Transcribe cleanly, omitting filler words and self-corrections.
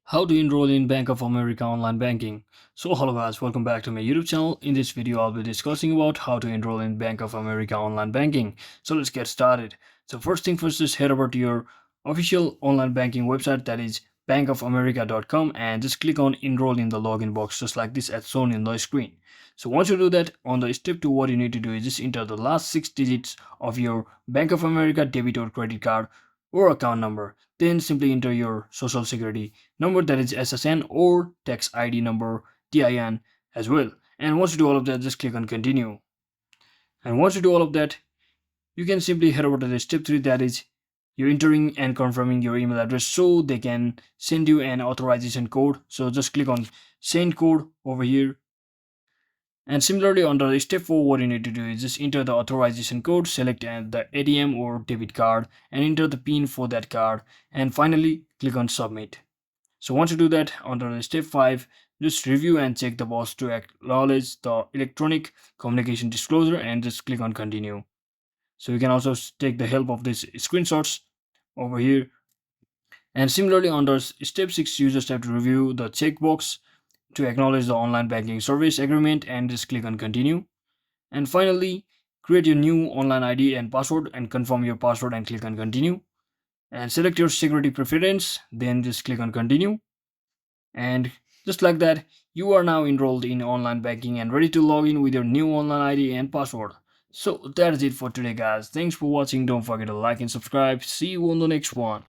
How to enroll in Bank of America online banking. So hello guys, welcome back to my YouTube channel. In this video I'll be discussing about how to enroll in Bank of America online banking. So let's get started. So first thing first, just head over to your official online banking website, that is bankofamerica.com, and just click on enroll in the login box just like this as shown in the screen. So once you do that, on the step 2, what you need to do is just enter the last 6 digits of your Bank of America debit or credit card or account number. Then simply enter your social security number, that is SSN, or tax ID number, TIN as well. And once you do all of that, just click on continue. And once you do all of that, you can simply head over to the step 3, that is you're entering and confirming your email address so they can send you an authorization code. So just click on send code over here. And similarly, under step 4, what you need to do is just enter the authorization code, select the ATM or debit card, and enter the PIN for that card. And finally, click on submit. So once you do that, under the step 5, just review and check the box to acknowledge the electronic communication disclosure and just click on continue. So you can also take the help of these screenshots over here. And similarly, under step 6, you just have to review the checkbox to acknowledge the online banking service agreement and just click on continue. And finally, create your new online ID and password and confirm your password and click on continue. And select your security preference, then just click on continue. And just like that, you are now enrolled in online banking and ready to log in with your new online ID and password. So that is it for today guys. Thanks for watching. Don't forget to like and subscribe. See you on the next one.